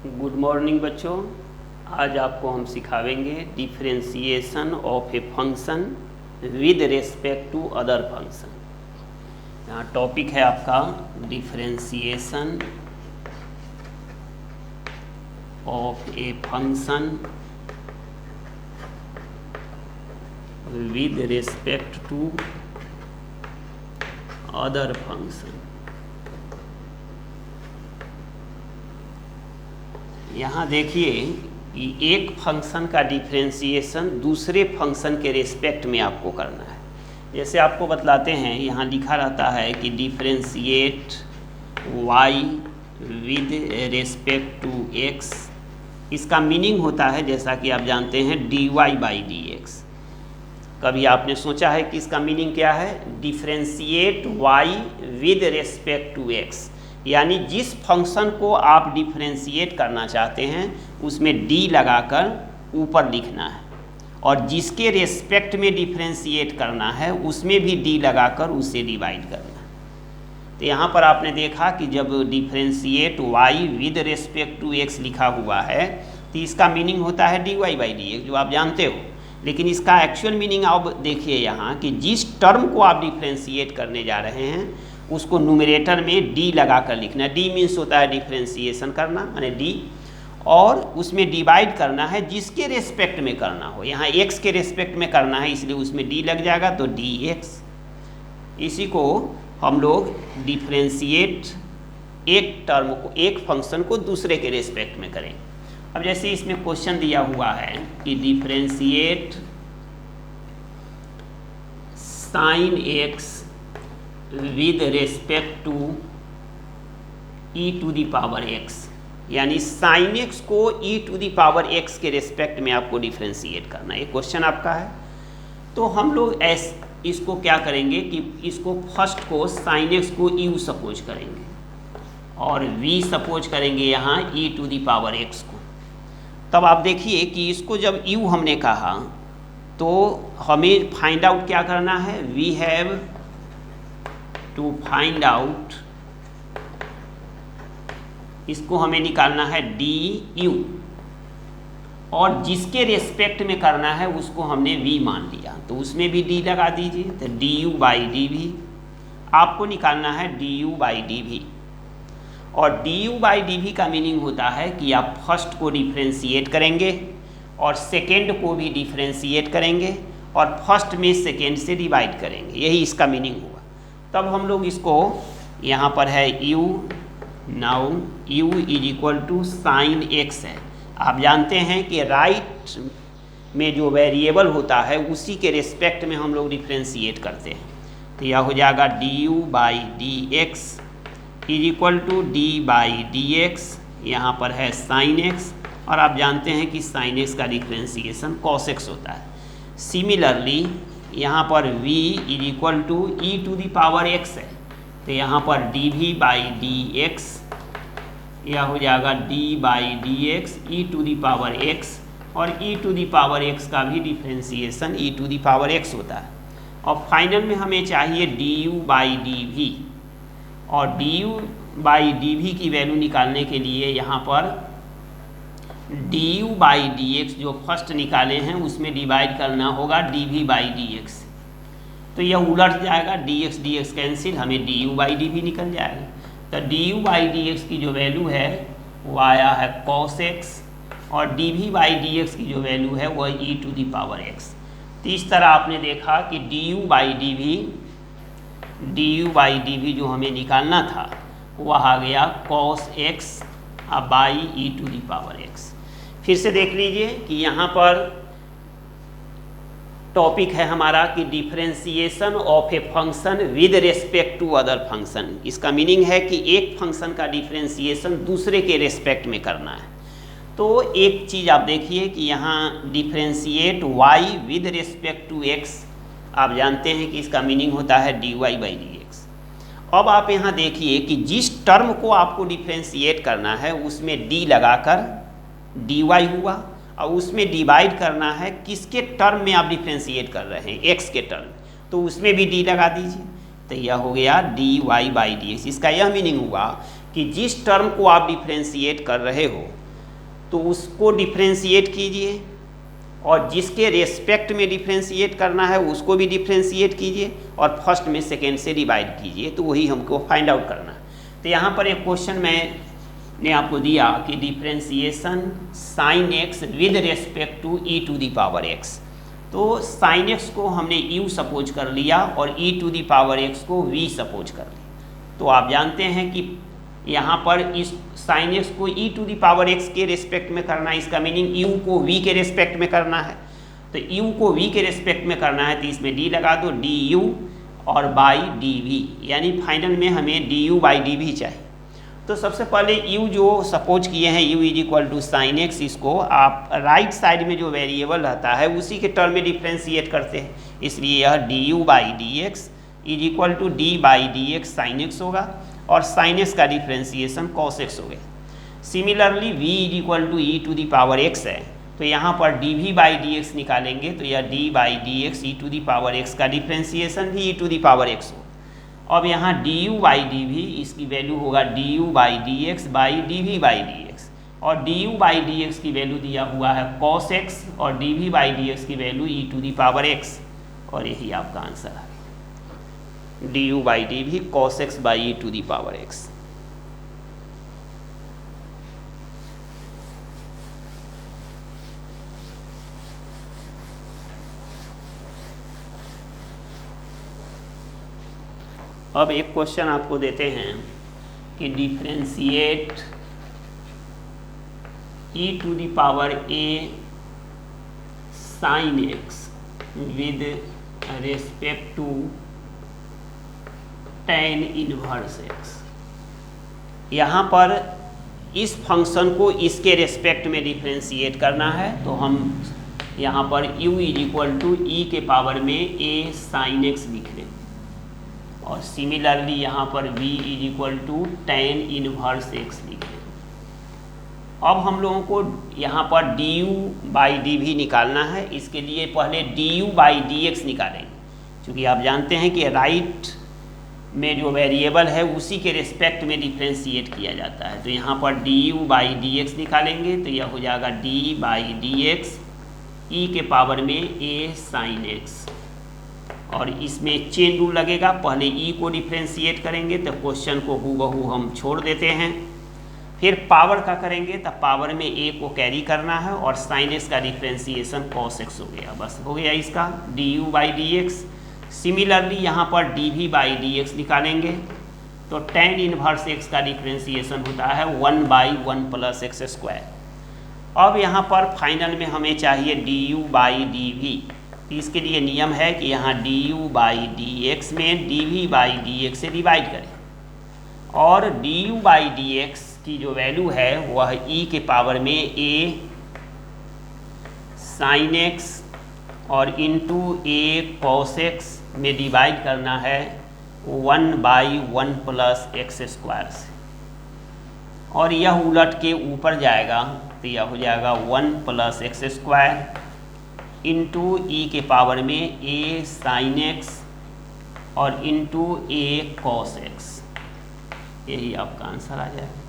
Good morning बच्चों। आज आपको हम सिखावेंगे differentiation of a function with respect to other function. यहाँ टॉपिक है आपका differentiation of a function with respect to other function. यहाँ देखिए कि एक फंक्शन का डिफरेंशिएशन दूसरे फंक्शन के रेस्पेक्ट में आपको करना है। जैसे आपको बतलाते हैं, यहाँ लिखा रहता है कि differentiate y with respect to x। इसका मीनिंग होता है, जैसा कि आप जानते हैं, dy बाई dx। कभी आपने सोचा है कि इसका मीनिंग क्या है? Differentiate y with respect to x, यानी जिस फंक्शन को आप डिफरेंशिएट करना चाहते हैं उसमें d लगाकर ऊपर लिखना है, और जिसके रेस्पेक्ट में डिफरेंशिएट करना है उसमें भी d लगाकर उसे डिवाइड करना है। तो यहाँ पर आपने देखा कि जब differentiate y with respect to x लिखा हुआ है तो इसका मीनिंग होता है dy बाई dx, जो आप जानते हो। लेकिन इसका एक्चुअल मीनिंग आप देखिए यहाँ कि जिस टर्म को आप डिफरेंशिएट करने जा रहे हैं उसको न्यूमरेटर में d लगा कर लिखना है। d मीन्स होता है डिफरेंशिएशन करना, माने d, और उसमें डिवाइड करना है जिसके रेस्पेक्ट में करना हो। यहाँ x के रेस्पेक्ट में करना है इसलिए उसमें d लग जाएगा, तो dx। इसी को हम लोग डिफरेंशिएट एक टर्म को, एक फंक्शन को दूसरे के रेस्पेक्ट में करें। अब जैसे इसमें क्वेश्चन दिया हुआ है कि differentiate sine x with respect to e to the power x, यानी साइन x को e to the power x के रेस्पेक्ट में आपको डिफरेंशिएट करना है। ये क्वेश्चन आपका है। तो हम लोग इसको क्या करेंगे कि इसको फर्स्ट को साइन x को u सपोज करेंगे और v सपोज करेंगे यहाँ e to the power x को। तब आप देखिए कि इसको जब u हमने कहा तो हमें फाइंड आउट क्या करना है? We have to find out, इसको हमें निकालना है du, और जिसके रेस्पेक्ट में करना है उसको हमने v मान लिया तो उसमें भी d लगा दीजिए, तो du बाई dv। आपको निकालना है du बाई dv, और du बाई dv का मीनिंग होता है कि आप फर्स्ट को डिफरेंशिएट करेंगे और सेकेंड को भी डिफरेंशिएट करेंगे और फर्स्ट में सेकेंड से डिवाइड करेंगे, यही इसका मीनिंग हुआ। तब हम लोग इसको, यहाँ पर है u, now u is equal to sine x है। आप जानते हैं कि राइट में जो वेरिएबल होता है उसी के रेस्पेक्ट में हम लोग डिफरेंशिएट करते हैं। तो यह हो जाएगा du by dx is equal to d by dx, यहाँ पर है साइन x, और आप जानते हैं कि साइन x का डिफरेंशिएशन cos x होता है। सिमिलरली यहाँ पर v is equal to e to the power x है, तो यहाँ पर dv बाई dx, यह हो जाएगा d by dx e to the power x, और e to the power x का भी differentiation e to the power x होता है। और फाइनल में हमें चाहिए du बाई dv, और du बाई dv की वैल्यू निकालने के लिए यहाँ पर du बाई dx जो फर्स्ट निकाले हैं उसमें डिवाइड करना होगा dv बाई dx, तो यह उलट जाएगा, dx dx कैंसिल, हमें du बाई dv निकल जाएगा। तो du बाई dx की जो वैल्यू है वो आया है cos x, और dv बाई dx की जो वैल्यू है वह e to the power x। तो इस तरह आपने देखा कि du बाई dv जो हमें निकालना था वह आ गया cos x by e to the power x। फिर से देख लीजिए कि यहाँ पर टॉपिक है हमारा कि differentiation of a function with respect to other function. इसका मीनिंग है कि एक फंक्शन का डिफरेंशिएशन दूसरे के रेस्पेक्ट में करना है। तो एक चीज़ आप देखिए कि यहाँ differentiate y with respect to x, आप जानते हैं कि इसका मीनिंग होता है dy बाई dx। अब आप यहाँ देखिए कि जिस टर्म को आपको डिफरेंशिएट करना है उसमें d लगाकर dy हुआ, और उसमें डिवाइड करना है किसके टर्म में आप डिफरेंशिएट कर रहे हैं, x के टर्म, तो उसमें भी d लगा दीजिए। तो यह हो गया dy बाई dx। इसका यह मीनिंग हुआ कि जिस टर्म को आप डिफरेंशिएट कर रहे हो तो उसको डिफ्रेंशिएट कीजिए, और जिसके रेस्पेक्ट में डिफ्रेंशिएट करना है उसको भी डिफ्रेंशिएट कीजिए, और फर्स्ट में सेकेंड से डिवाइड कीजिए, तो वही हमको फाइंड आउट करना है। तो यहाँ पर एक क्वेश्चन मैंने आपको दिया कि differentiation sine x with respect to e to the power x. तो साइन एक्स को हमने यू सपोज कर लिया और e to the power x को वी सपोज कर लिया। तो आप जानते हैं कि यहाँ पर इस साइन एक्स को ई टू दी पावर एक्स के रेस्पेक्ट में करना है, इसका मीनिंग यू को वी के रेस्पेक्ट में करना है। तो यू को वी के रेस्पेक्ट में करना है तो इसमें डी लगा दो, डी यू और बाई डी वी, यानी फाइनल में हमें d you by D v चाहिए। तो सबसे पहले यू जो सपोज किए हैं u is equal to sine x, इसको आप राइट साइड में जो वेरिएबल रहता है उसी के टर्म में डिफ्रेंशिएट करते हैं, इसलिए यह d you by D x is equal to d by D x sine x होगा, और साइन एक्स का डिफ्रेंशिएशन कॉस एक्स हो गया। Similarly v is equal to e to the power x है, तो यहाँ पर d we by D x निकालेंगे तो यह d by D x e to the power x का डिफ्रेंशिएशन भी e to the power x हो। अब यहाँ d you by D v, इसकी वैल्यू होगा d you by D x by D we by D x, और d you by D x की value दिया हुआ है कॉस एक्स, और d we by D x की value e to the power x, और यही आपका आंसर है D you by D v cos x by e to the power x. अब एक क्वेश्चन आपको देते हैं कि differentiate e to the power a sine x with respect to tan inverse x. यहाँ पर इस फंक्शन को इसके रेस्पेक्ट में डिफ्रेंशिएट करना है, तो हम यहाँ पर u इज इक्वल टू ई के पावर में a साइन एक्स लिख लें, और सिमिलरली यहाँ पर v is equal to tan inverse x लिख लें। अब हम लोगों को यहाँ पर d you by D v निकालना है, इसके लिए पहले d you by D x निकालेंगे, क्योंकि आप जानते हैं कि राइट में जो वेरिएबल है उसी के रेस्पेक्ट में डिफ्रेंशिएट किया जाता है। तो यहाँ पर d you by D x निकालेंगे तो यह हो जाएगा डी बाई डी एक्स ई के पावर में ए साइन एक्स, और इसमें चेन रूल लगेगा, पहले ई को डिफ्रेंशिएट करेंगे तो क्वेश्चन को हूबहू हम छोड़ देते हैं, फिर पावर का करेंगे तब पावर में ए को कैरी करना है, और साइन एक्स का डिफ्रेंशिएशन कॉस एक्स हो गया, बस हो गया इसका d you by D x. Similarly यहाँ पर d we by D x निकालेंगे तो tan इनवर्स एक्स का डिफ्रेंशिएशन होता है 1 बाई 1 प्लस एक्स स्क्वायर। अब यहाँ पर फाइनल में हमें चाहिए d you by D we, तो इसके लिए नियम है कि यहाँ d you by D x में d we by D x से डिवाइड करें, और d you by D x की जो वैल्यू है वह ई के पावर में ए साइन एक्स और इंटू ए कॉस एक्स में डिवाइड करना है 1 बाई 1 प्लस एक्स स्क्वायर से, और यह उलट के ऊपर जाएगा तो यह हो जाएगा 1 प्लस एक्स स्क्वायर इंटू ई के पावर में ए साइन एक्स और इंटू ए कॉस एक्स, यही आपका आंसर आ जाएगा।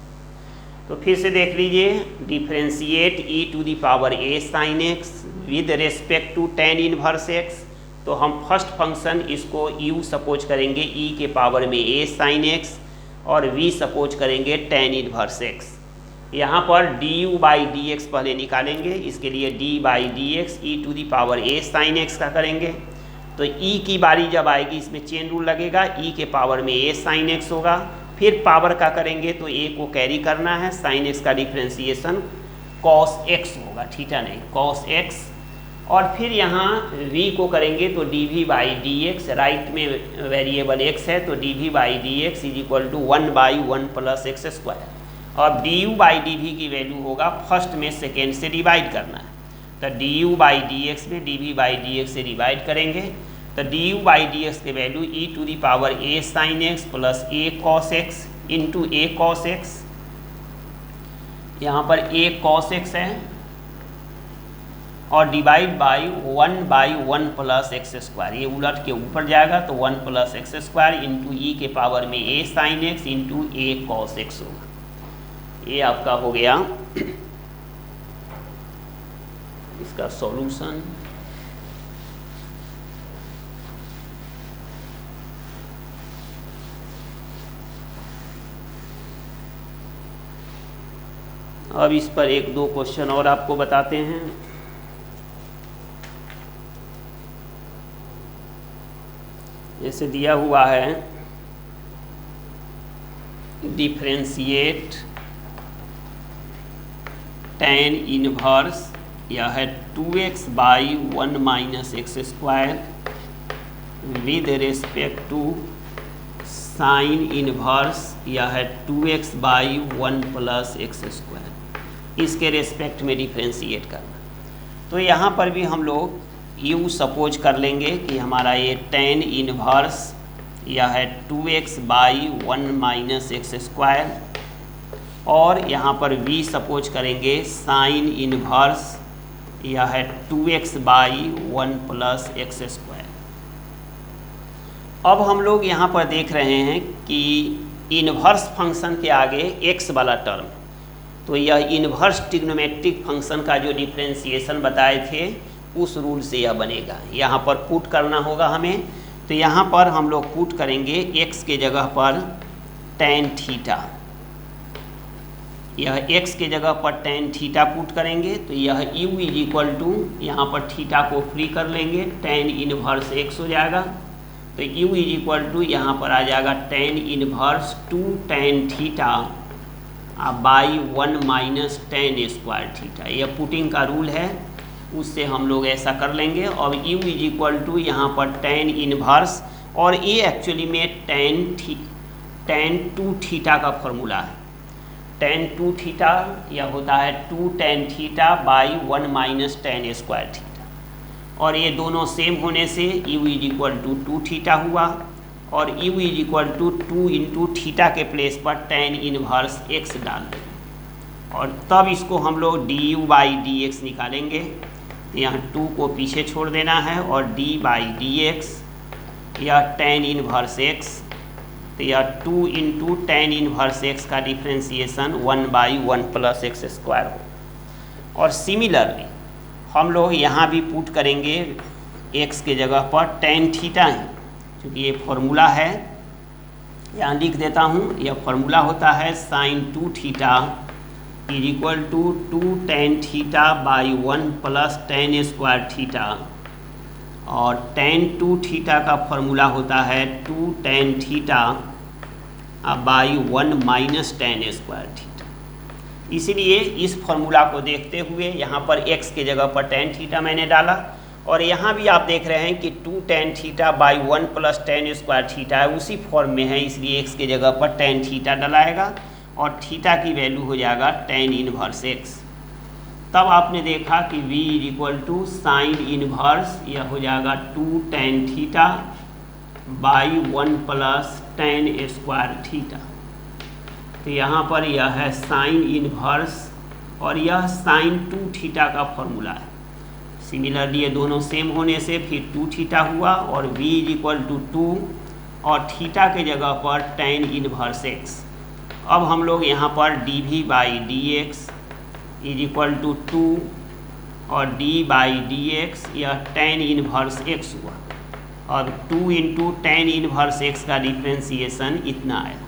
तो फिर से देख लीजिए, differentiate e to the power a sine x with respect to tan inverse x, तो हम फर्स्ट फंक्शन इसको u सपोज करेंगे e के पावर में a साइन x, और v सपोज करेंगे tan इनवर्स x। यहाँ पर du बाई डी एक्स पहले निकालेंगे, इसके लिए d by D x e to the power a sine x का करेंगे, तो e की बारी जब आएगी इसमें चेन रूल लगेगा, e के पावर में a साइन x होगा, फिर पावर का करेंगे तो a को कैरी करना है, साइन x का डिफ्रेंशिएशन cos x होगा, थीटा नहीं cos x, और फिर यहाँ v को करेंगे तो d we by D x, right में वेरिएबल x है तो d we by D x is equal to 1 by 1 plus x square, और d you by D we की वैल्यू होगा फर्स्ट में सेकेंड से डिवाइड करना है, तो D you by D x में d we by D x से डिवाइड करेंगे तो D you by D x की value e to the power a sine x plus A cos x into a cos x, यहाँ पर ए cos x है, और divide by 1 by 1 plus x square, ये उलट के ऊपर जाएगा तो 1 प्लस एक्स स्क्वायर इंटू ई के पावर में a sine x into a cos x होगा। ये आपका हो गया इसका सॉल्यूशन। अब इस पर एक दो क्वेश्चन और आपको बताते हैं। जैसे दिया हुआ है डिफरेंशिएट tan इनवर्स यह है 2x by 1 minus x square with respect to sine inverse यह है 2x by 1 plus x square, इसके रेस्पेक्ट में डिफरेंशिएट करना। तो यहाँ पर भी हम लोग u सपोज कर लेंगे कि हमारा ये tan इनवर्स यह है 2x by 1 minus x square, और यहाँ पर v सपोज करेंगे साइन इनवर्स यह है 2x by 1 plus x square. अब हम लोग यहाँ पर देख रहे हैं कि इनवर्स फंक्शन के आगे x वाला टर्म, तो यह इनवर्स ट्रिग्नोमेट्रिक फंक्शन का जो डिफरेंशिएशन बताए थे उस रूल से यह बनेगा। यहाँ पर पुट करना होगा हमें, तो यहाँ पर हम लोग पुट करेंगे x के जगह पर tan थीटा, यह x के जगह पर tan थीटा पुट करेंगे तो यह u इज इक्वल टू, यहाँ पर थीटा को फ्री कर लेंगे, tan इनवर्स x हो जाएगा, तो u इज इक्वल टू यहाँ पर आ जाएगा tan inverse 2 tan theta by 1 minus tan square theta. यह पुटिंग का रूल है, उससे हम लोग ऐसा कर लेंगे। अब u इज इक्वल टू यहाँ पर tan इनवर्स, और ये एक्चुअली में tan 2 थीटा का फॉर्मूला है। tan 2 थीटा यह होता है 2 tan theta by 1 minus tan square theta, और ये दोनों सेम होने से u is equal to 2 theta हुआ, और u is equal to 2 into theta के प्लेस पर tan इनवर्स x डाल देंगे, और तब इसको हम लोग du बाई dx निकालेंगे। यहाँ 2 को पीछे छोड़ देना है, और d बाई dx यह tan इनवर्स x, तो यह 2 इंटू tan इनवर्स x का differentiation 1 by 1 plus x square हो। और सिमिलरली हम लोग यहाँ भी पुट करेंगे x के जगह पर tan थीटा है, क्योंकि ये फॉर्मूला है, यहाँ लिख देता हूँ। यह फॉर्मूला होता है sine 2 theta is equal to 2 tan theta by 1 plus tan square theta, और tan 2 थीटा का फॉर्मूला होता है 2 tan theta by 1 minus tan square theta. इसलिए इस फॉर्मूला को देखते हुए यहाँ पर x के जगह पर tan थीटा मैंने डाला, और यहाँ भी आप देख रहे हैं कि 2 tan theta by 1 plus tan square theta है, उसी फॉर्म में है, इसलिए x के जगह पर tan थीटा डलाएगा, और थीटा की वैल्यू हो जाएगा tan इनवर्स x। तब आपने देखा कि v is equal to sine inverse यह हो जाएगा 2 tan theta by 1 plus tan square theta. तो यहाँ पर यह है साइन इनवर्स, और यह साइन 2 थीटा का फॉर्मूला है। सिमिलरली ये दोनों सेम होने से फिर 2 थीटा हुआ, और v इज इक्वल टू 2, और थीटा के जगह पर tan इनवर्स x। अब हम लोग यहाँ पर dv by dx is equal to 2, और d बाई dx यह tan इनवर्स x हुआ, और 2 इंटू tan इनवर्स x का डिफ्रेंसिएशन इतना आया।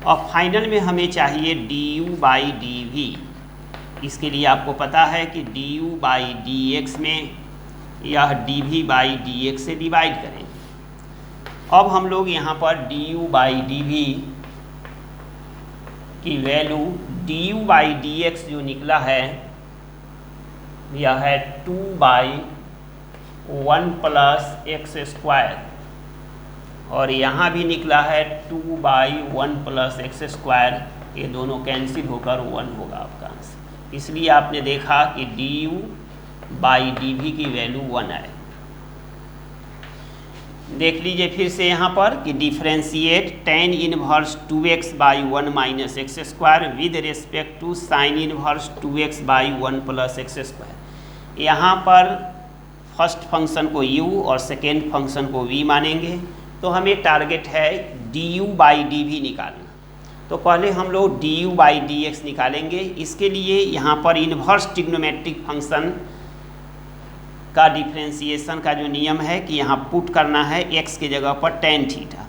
और फाइनल में हमें चाहिए du बाई dv। इसके लिए आपको पता है कि du बाई dx में यह dv बाई dx से डिवाइड करेंगे। अब हम लोग यहाँ पर du बाई dv की वैल्यू du बाई dx जो निकला है यह है 2 बाई 1 प्लस एक्स स्क्वायर, और यहाँ भी निकला है 2 बाई 1 प्लस एक्स स्क्वायर। ये दोनों कैंसिल होकर 1 होगा आपका आंसर। इसलिए आपने देखा कि du बाई dv की वैल्यू 1 आए। देख लीजिए फिर से यहाँ पर कि differentiate tan inverse 2x by 1 minus x square with respect to sine inverse 2x by 1 plus x square. यहाँ पर फर्स्ट फंक्शन को u और सेकेंड फंक्शन को v मानेंगे, तो हमें टारगेट है du बाई dv निकालना। तो पहले हम लोग du बाई dx निकालेंगे। इसके लिए यहाँ पर इन्वर्स ट्रिग्नोमेट्रिक फंक्शन का डिफ्रेंसिएशन का जो नियम है कि यहाँ पुट करना है x के जगह पर tan थीटा।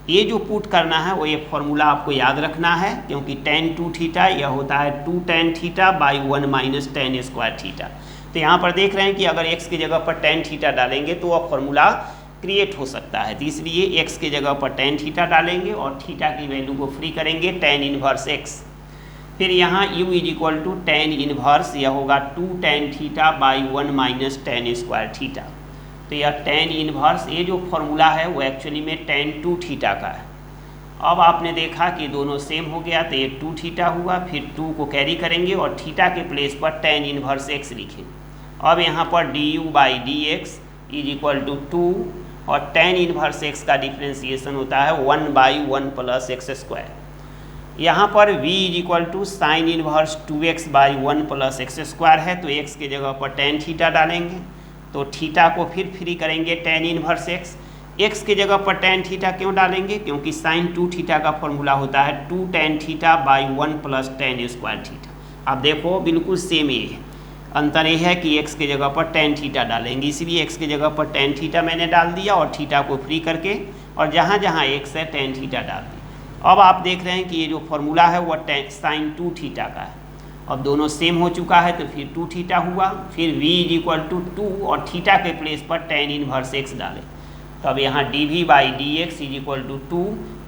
ये जो पुट करना है वो ये फॉर्मूला आपको याद रखना है, क्योंकि tan 2 थीटा यह होता है 2 tan theta by 1 minus tan square theta. तो यहाँ पर देख रहे हैं कि अगर x की जगह पर tan थीटा डालेंगे तो वह फॉर्मूला क्रिएट हो सकता है, तो इसलिए x के जगह पर tan थीटा डालेंगे और थीटा की वैल्यू को फ्री करेंगे tan इनवर्स x। फिर यहाँ u is equal to tan inverse, यह होगा 2 tan theta by 1 minus tan square theta. तो यह tan इनवर्स, ये जो फॉर्मूला है वो एक्चुअली में tan 2 थीटा का है। अब आपने देखा कि दोनों सेम हो गया, तो ये 2 थीटा हुआ, फिर 2 को कैरी करेंगे और थीटा के प्लेस पर tan इनवर्स x लिखें। अब यहाँ पर du by D x is equal to 2 और tan इनवर्स x का डिफ्रेंसिएशन होता है 1 बाई 1 प्लस एक्स स्क्वायर। यहाँ पर v is equal to sine inverse 2x by 1 plus x square है, तो x के जगह पर tan थीटा डालेंगे, तो थीटा को फिर फ्री करेंगे tan इनवर्स x के जगह पर tan थीटा क्यों डालेंगे, क्योंकि साइन 2 थीटा का फॉर्मूला होता है 2 tan theta by 1 plus tan square theta. अब देखो बिल्कुल सेम ये है, अंतर ये है कि x के जगह पर tan थीटा डालेंगे, इसलिए x के जगह पर tan थीटा मैंने डाल दिया और थीटा को फ्री करके, और जहाँ जहाँ x है tan थीटा डाल दिया। अब आप देख रहे हैं कि ये जो फॉर्मूला है वो साइन 2 थीटा का है। अब दोनों सेम हो चुका है तो फिर 2 थीटा हुआ, फिर v इज इक्वल टू 2 और थीटा के प्लेस पर tan इनवर्स x डालें। तो अब यहाँ dv by D x is equal to 2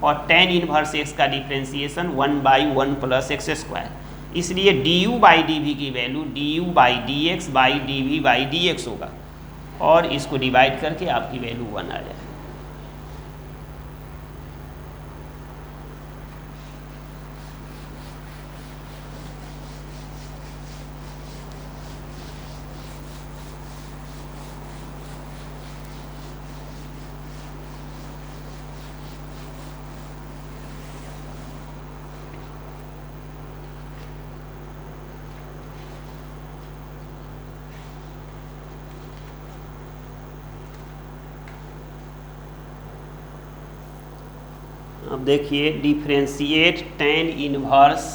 और tan इनवर्स x का differentiation 1 by 1 plus x square, इसलिए du बाई dv की value du by D x by dv by D x होगा, और इसको डिवाइड करके आपकी वैल्यू 1 आ जाएगी। अब देखिए differentiate tan inverse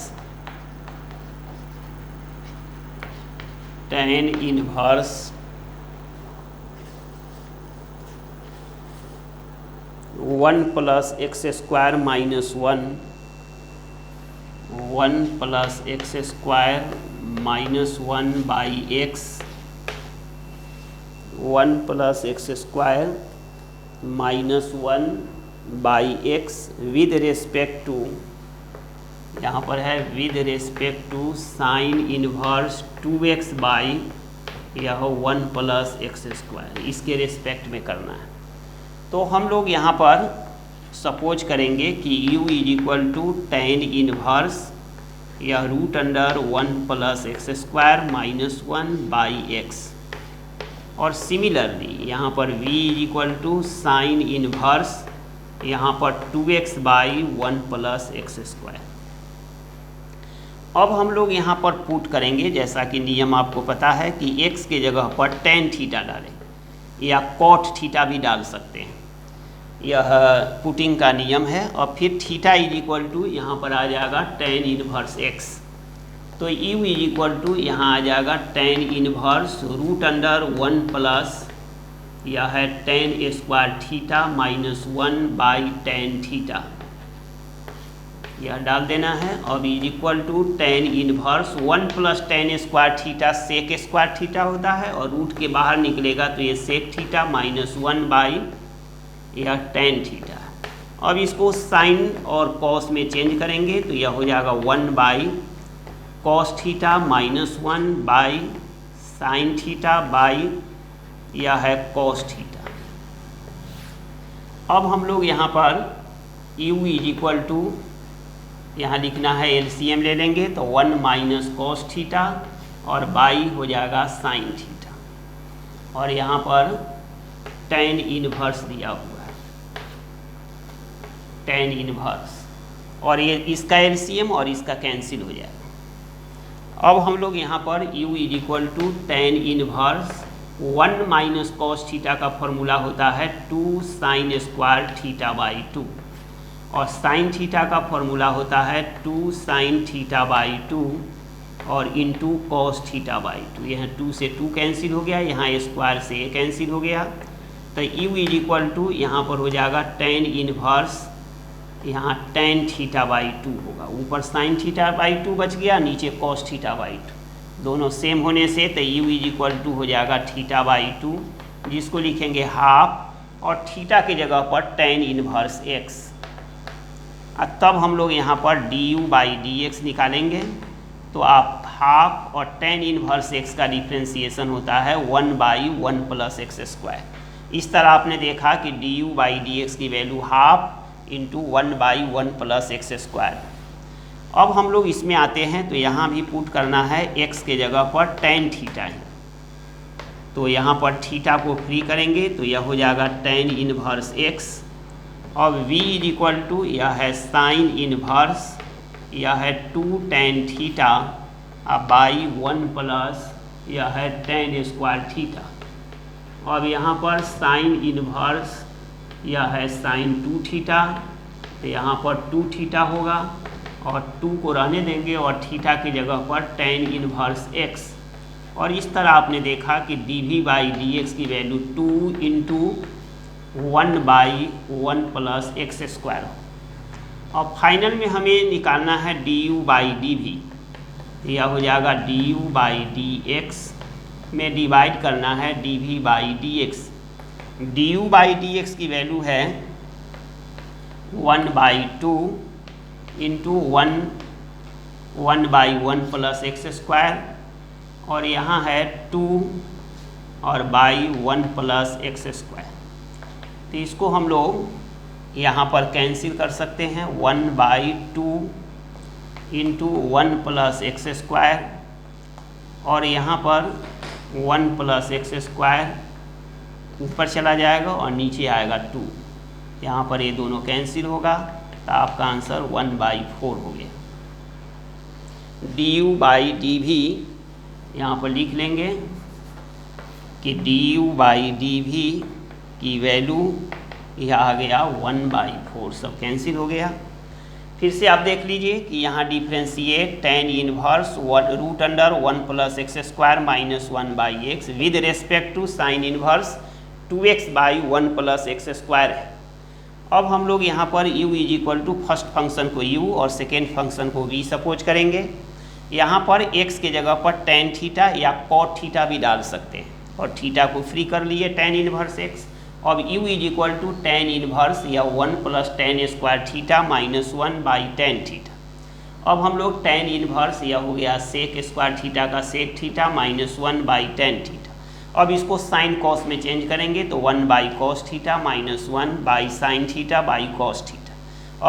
1 plus x square minus 1 plus x square minus 1 by x, 1 plus x square minus 1 by x with respect to, यहाँ पर है with respect to sine inverse 2x by यह 1 plus x square, इसके respect में करना है। तो हम लोग यहाँ पर सपोज करेंगे कि u is equal to tan inverse यह root under 1 plus x square minus 1 by x, और सिमिलरली यहाँ पर v is equal to sine inverse यहाँ पर 2x by 1 plus x square. अब हम लोग यहाँ पर पुट करेंगे, जैसा कि नियम आपको पता है कि x के जगह पर tan थीटा डालें या cot थीटा भी डाल सकते हैं, यह पुटिंग का नियम है। और फिर थीटा इज इक्वल टू यहाँ पर आ जाएगा tan इनवर्स x, तो u इज इक्वल टू यहाँ आ जाएगा tan inverse root under 1 plus यह है tan square theta minus 1 by tan theta, यह डाल देना है। अब is equal to tan inverse 1 plus tan square theta sec square theta होता है, और रूट के बाहर निकलेगा तो ये सेक थीटा माइनस 1 बाई यह tan थीटा। अब इसको साइन और कॉस में चेंज करेंगे तो यह हो जाएगा 1 by cos theta minus 1 by sine theta by यह है कॉस थीटा। अब हम लोग यहाँ पर u इज इक्वल टू यहाँ लिखना है एलसीएम ले लेंगे तो 1 माइनस कॉस थीटा और बाई हो जाएगा साइन थीटा, और यहाँ पर tan इनवर्स दिया हुआ है tan इनवर्स, और ये इसका एलसीएम और इसका कैंसिल हो जाएगा। अब हम लोग यहाँ पर u is equal to tan inverse 1 minus cos theta का फॉर्मूला होता है 2 साइन स्क्वायर थीटा बाई 2, और साइन थीटा का फॉर्मूला होता है 2 साइन थीटा बाई 2, और इंटू कॉस थीटा बाई 2। यहाँ 2 से 2 कैंसिल हो गया, यहाँ स्क्वायर से ए कैंसिल हो गया, तो यू इज इक्वल टू यहाँ पर हो जाएगा टेन इनवर्स, यहाँ टेन थीटा बाई 2 होगा, ऊपर साइन थीटा बाई 2 बच गया, नीचे कॉस थीटा बाई 2, दोनों सेम होने से तो यू इज इक्वल टू हो जाएगा थीटा बाई 2, जिसको लिखेंगे हाफ, और थीटा की जगह पर टेन इनवर्स एक्स। तब हम लोग यहाँ पर d you by D x निकालेंगे, तो आप हाफ और टेन इनवर्स एक्स का डिफ्रेंसिएशन होता है 1/1 प्लस एक्स स्क्वायर। इस तरह आपने देखा कि d you by D x की value half into 1/1 plus x square. अब हम लोग इसमें आते हैं, तो यहाँ भी पुट करना है एक्स के जगह पर टेन थीटा है, तो यहाँ पर थीटा को फ्री करेंगे तो यह हो जाएगा टेन इनवर्स एक्स। अब v इज इक्वल टू यह है साइन इनवर्स, यह है 2 टेन थीटा बाई 1 प्लस यह है टेन स्क्वायर थीटा। अब यहाँ पर साइन इनवर्स यह है साइन 2 थीटा, तो यहाँ पर 2 थीटा होगा और 2 को रहने देंगे और थीटा की जगह पर टेन इनवर्स एक्स। और इस तरह आपने देखा कि d we by D x की value 2 into 1/1 plus x square. और फाइनल में हमें निकालना है D you by D v, यह हो जाएगा d you by D x में डिवाइड करना है d we by D x. D you by D x की वैल्यू है 1/2 इंटू 1/1 प्लस एक्स स्क्वायर, और यहाँ है 2 और बाई 1 प्लस एक्स स्क्वायर। तो इसको हम लोग यहाँ पर कैंसिल कर सकते हैं, 1/2 इंटू 1 प्लस एक्स स्क्वायर, और यहाँ पर 1 प्लस एक्स स्क्वायर ऊपर चला जाएगा और नीचे आएगा 2, यहाँ पर ये दोनों कैंसिल होगा, तो आपका आंसर 1/4 हो गया। D you by D v यहाँ पर लिख लेंगे कि d you by D we की वैल्यू यह आ गया 1/4, सब कैंसिल हो गया। फिर से आप देख लीजिए कि यहाँ differentiate tan inverse root under 1 plus x square minus 1/x with respect to sine inverse 2x/1 plus x square है। अब हम लोग यहाँ पर u is equal to first function को u और सेकेंड फंक्शन को v सपोज करेंगे। यहाँ पर x के जगह पर टेन थीटा या कॉट थीटा भी डाल सकते हैं, और थीटा को फ्री कर लिए टेन इनवर्स x। अब u is equal to tan inverse या 1 plus tan square theta minus 1/10 theta. अब हम लोग टेन इनवर्स या हो गया सेक स्क्वायर थीटा का सेक थीटा माइनस 1/10 थीटा। अब इसको साइन कॉस में चेंज करेंगे तो 1/cos theta minus 1/sin theta by cos theta.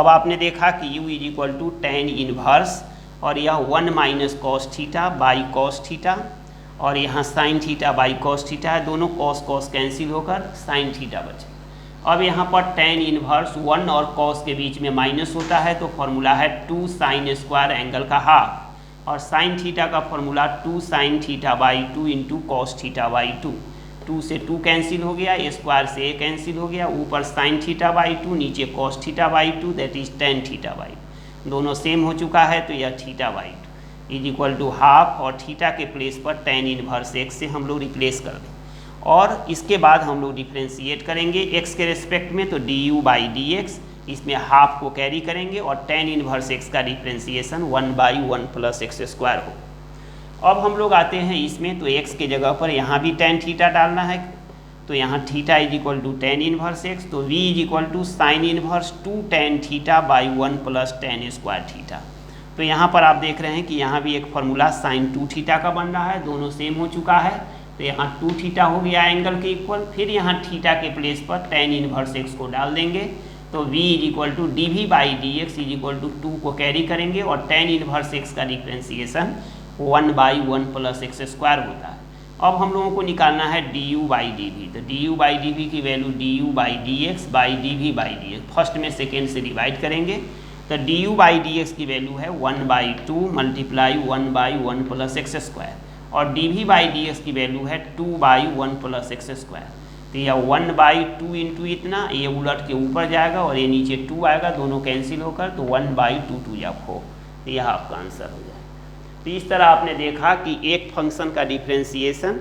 अब आपने देखा कि u is equal to tan inverse और यह 1 minus cos theta by cos theta, और यहाँ sine theta by cos theta है, दोनों कॉस कॉस कैंसिल होकर साइन थीटा बचे। अब यहाँ पर टेन इनवर्स 1 और कॉस के बीच में माइनस होता है, तो फॉर्मूला है 2 साइन स्क्वायर एंगल का हाफ, और साइन थीटा का formula 2 sine theta by 2 into cos theta by 2। 2 से 2 कैंसिल हो गया, स्क्वायर से ए कैंसिल हो गया, ऊपर साइन थीटा बाई 2 नीचे cos theta by 2 that is tan theta by 2, दोनों सेम हो चुका है, तो यह theta by 2 is equal to half, और थीटा के प्लेस पर टेन इनवर्स एक्स से हम लोग रिप्लेस कर दें। और इसके बाद हम लोग डिफ्रेंशिएट करेंगे एक्स के रिस्पेक्ट में, तो D you by D x, इसमें हाफ को कैरी करेंगे और टेन इनवर्स एक्स का डिफ्रेंशिएशन 1/1 प्लस एक्स स्क्वायर हो। अब हम लोग आते हैं इसमें, तो एक्स के जगह पर यहाँ भी टेन थीटा डालना है, तो यहाँ theta is equal to tan inverse x, तो v is equal to sine inverse 2 tan theta by 1 plus tan square theta. तो यहाँ पर आप देख रहे हैं कि यहाँ भी एक फार्मूला साइन 2 थीटा का बन रहा है, दोनों सेम हो चुका है, तो यहाँ 2 थीटा हो गया एंगल के इक्वल। फिर यहाँ थीटा के प्लेस पर टेन इनवर्स एक्स को डाल देंगे, तो v is equal to D we by D x is equal to 2 को कैरी करेंगे और टेन इनवर्स एक्स का डिफ्रेंशिएशन 1/1 प्लस एक्स स्क्वायर होता है। अब हम लोगों को निकालना है D you by D we, तो D you by D we की value D you by D x by D we by D X, first में सेकेंड से डिवाइड करेंगे, तो D you by D x की वैल्यू है 1/2 multiply 1/1 plus x square, और d we by D x की value है 2/1 plus x square. तो यह 1/2 इंटू इतना, ये उलट के ऊपर जाएगा और ये नीचे 2 आएगा, दोनों कैंसिल होकर, तो 1/2 2 या 4, तो यह आपका आंसर हो जाएगा। तो इस तरह आपने देखा कि एक फंक्शन का डिफरेंशिएशन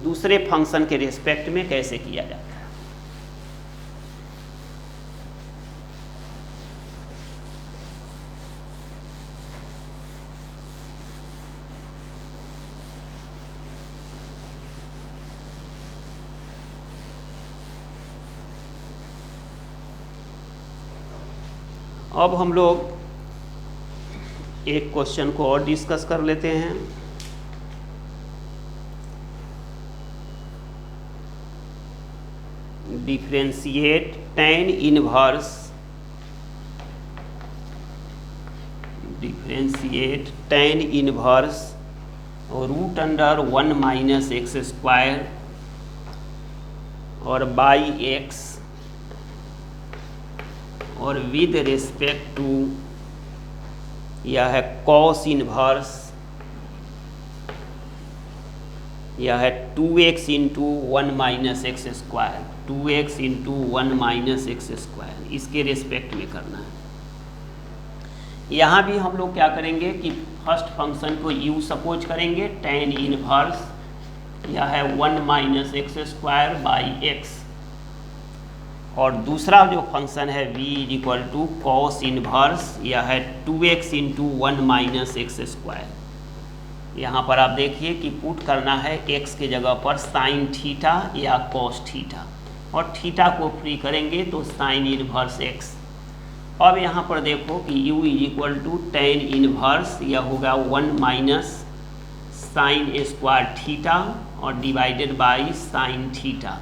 दूसरे फंक्शन के रिस्पेक्ट में कैसे किया जाता है। अब हम लोग एक क्वेश्चन को और डिस्कस कर लेते हैं। Differentiate tan inverse root under 1 minus x square और बाई एक्स और विद रिस्पेक्ट टू यह है कॉस इनवर्स, यह है 2x into 1 minus x square, 2x into 1 minus x square, इसके रिस्पेक्ट में करना है। यहाँ भी हम लोग क्या करेंगे कि फर्स्ट फंक्शन को u सपोज करेंगे, tan इनवर्स यह है 1 minus x square by x, और दूसरा जो फंक्शन है v equal to cos inverse यह है 2x into 1 minus x square. यहाँ पर आप देखिए कि पुट करना है x के जगह पर साइन थीटा या कॉस थीटा, और थीटा को फ्री करेंगे तो साइन इनवर्स x। अब यहाँ पर देखो कि u equal to tan inverse यह होगा 1 माइनस साइन स्क्वायर थीटा और डिवाइडेड बाई साइन थीटा,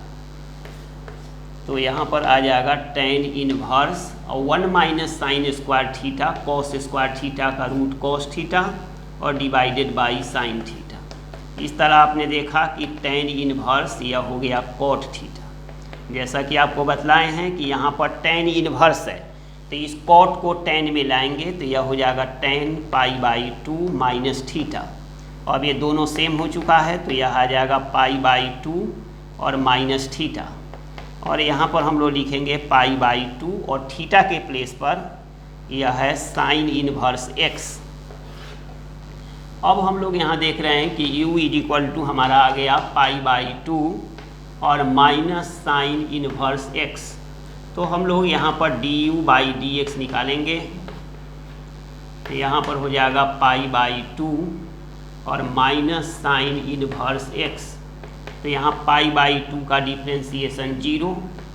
तो यहाँ पर आ जाएगा tan इनवर्स और 1 minus sine square theta cos square theta का रूट कॉस थीटा और डिवाइडेड बाई साइन थीटा। इस तरह आपने देखा कि tan इनवर्स यह हो गया कॉट थीटा। जैसा कि आपको बतलाए हैं कि यहाँ पर tan इनवर्स है तो इस कॉट को tan में लाएंगे तो यह हो जाएगा tan pi by 2 minus theta. अब ये दोनों सेम हो चुका है तो यह आ जाएगा पाई बाई 2 और माइनस थीटा, और यहाँ पर हम लोग लिखेंगे पाई बाई 2 और थीटा के प्लेस पर यह है साइन इनवर्स x। अब हम लोग यहाँ देख रहे हैं कि u इज इक्वल टू हमारा आ गया पाई बाई 2 और माइनस साइन इनवर्स x, तो हम लोग यहाँ पर du बाई dx निकालेंगे तो यहाँ पर हो जाएगा पाई बाई 2 और माइनस साइन इनवर्स x, तो यहाँ पाई बाई 2 का डिफ्रेंसिएशन 0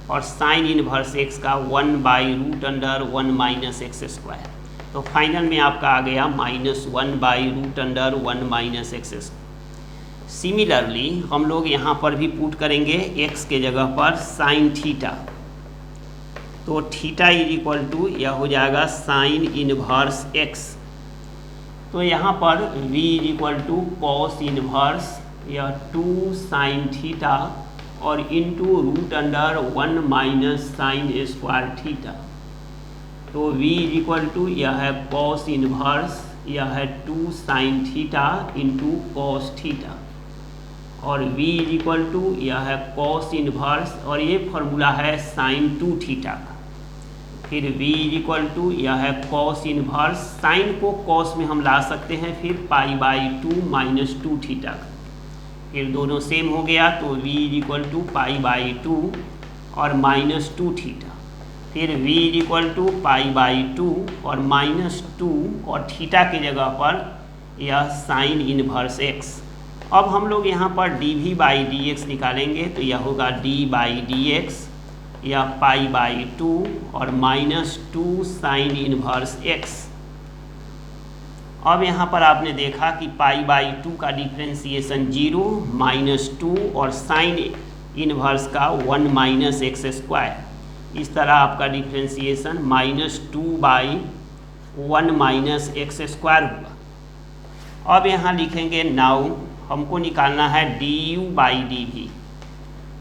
और साइन इनवर्स x का 1 by root under 1 minus x square, तो फाइनल में आपका आ गया -1 by root under 1 minus x. Similarly हम लोग यहाँ पर भी पुट करेंगे x के जगह पर साइन थीटा, तो थीटा इज इक्वल टू यह हो जाएगा साइन इनवर्स x, तो यहाँ पर v is equal to cos inverse यह 2 साइन थीटा और into root under 1 minus sine square theta, तो v इज इक्वल टू यह है कॉस इनवर्स यह है 2 sine theta into cos theta, और v इज इक्वल टू यह है कॉस इनवर्स और ये फॉर्मूला है साइन 2 थीटा का, फिर v इज इक्वल टू यह है कॉस इनवर्स, साइन को कॉस में हम ला सकते हैं फिर पाई बाई 2 माइनस 2 थीटा का, फिर दोनों सेम हो गया तो v is equal to pi by 2 और माइनस 2 थीटा, फिर v is equal to pi by 2 और माइनस 2 और थीटा की जगह पर यह साइन इनवर्स x। अब हम लोग यहाँ पर dv बाई dx निकालेंगे तो यह होगा d बाई dx या पाई बाई 2 और माइनस 2 साइन इनवर्स x। अब यहाँ पर आपने देखा कि पाई बाई 2 का डिफ्रेंसिएशन 0 -2 और साइन इनवर्स का 1 माइनस एक्स स्क्वायर, इस तरह आपका differentiation -2 by 1 minus x square हुआ। अब यहाँ लिखेंगे नाउ हमको निकालना है du बाई dv,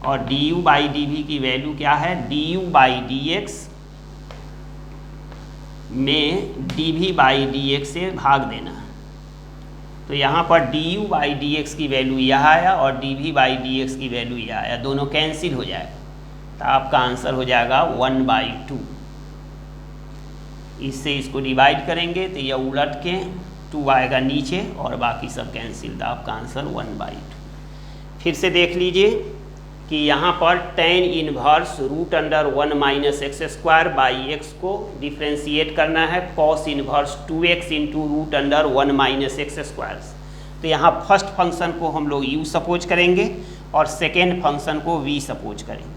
और du बाई dv की वैल्यू क्या है, du बाई dx में dv बाई dx से भाग देना है, तो यहाँ पर du बाई dx की वैल्यू यह आया और dv बाई dx की वैल्यू यह आया, दोनों कैंसिल हो जाएगा तो आपका आंसर हो जाएगा 1/2। इससे इसको डिवाइड करेंगे तो यह उलट के 2 आएगा नीचे और बाकी सब कैंसिल, था आपका आंसर 1/2। फिर से देख लीजिए कि यहाँ पर tan inverse √1 minus x square by x को डिफ्रेंशिएट करना है cos inverse 2x into √1 minus x square. तो यहाँ फर्स्ट फंक्शन को हम लोग u सपोज करेंगे और सेकेंड फंक्शन को v सपोज करेंगे।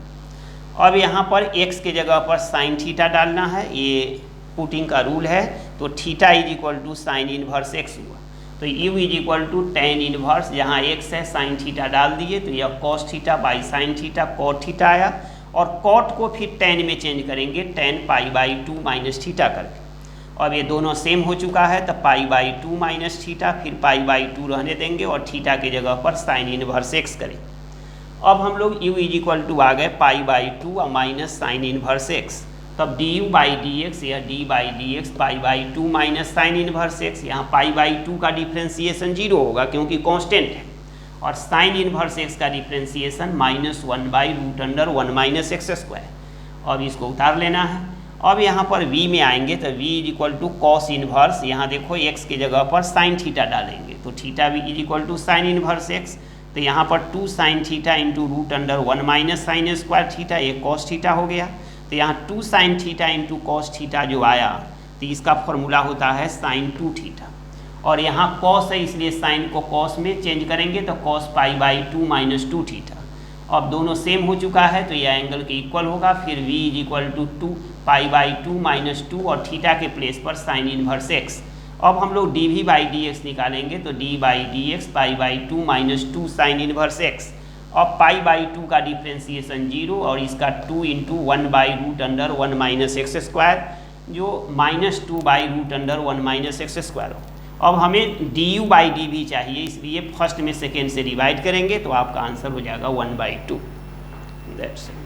अब यहाँ पर x के जगह पर साइन थीटा डालना है, ये पुटिंग का रूल है। तो theta is equal to sine inverse x हुआ, तो u is equal to tan inverse, जहाँ x है साइन थीटा डाल दिए तो यह cos theta by sine theta cot theta आया, और cot को फिर tan में चेंज करेंगे tan π/2 माइनस थीटा करके। अब ये दोनों सेम हो चुका है तो π/2 माइनस थीटा, फिर π/2 रहने देंगे और थीटा के जगह पर साइन इनवर्स x करें। अब हम लोग u इज इक्वल टू आ गए π/2 और माइनस साइन इनवर्स x, तब du बाई डी एक्स या d by D X π/2 minus sine inverse x, यहाँ π/2 का डिफ्रेंसिएशन 0 होगा क्योंकि कांस्टेंट है, और साइन इनवर्स x का डिफ्रेंसिएशन -1/√1 माइनस एक्स स्क्वायर। अब इसको उतार लेना है। अब यहाँ पर v में आएंगे तो v is equal to cos inverse, यहाँ देखो x के जगह पर साइन थीटा डालेंगे तो theta v is equal to sine inverse x, तो यहाँ पर 2 sine theta into √1 minus sine square theta, ये कॉस थीटा हो गया। तो यहाँ 2 sine theta into cos theta जो आया तो इसका फॉर्मूला होता है साइन 2 थीटा, और यहाँ कॉस है इसलिए साइन को कॉस में चेंज करेंगे तो कॉस π/2 माइनस 2 थीटा। अब दोनों सेम हो चुका है तो यह एंगल के इक्वल होगा। फिर v is equal to 2 π/2 minus 2 और थीटा के प्लेस पर साइन इनवर्स x। अब हम लोग dv बाई डी एक्स निकालेंगे तो d by D X π/2 minus 2 sine inverse x। अब π/2 का डिफ्रेंसिएशन 0 और इसका 2 इंटू 1/√1 माइनस एक्स स्क्वायर, जो -2/√1 माइनस एक्स स्क्वायर हो। अब हमें du बाई dv चाहिए, इसलिए फर्स्ट में सेकेंड से डिवाइड करेंगे तो आपका आंसर हो जाएगा 1/2। That's it.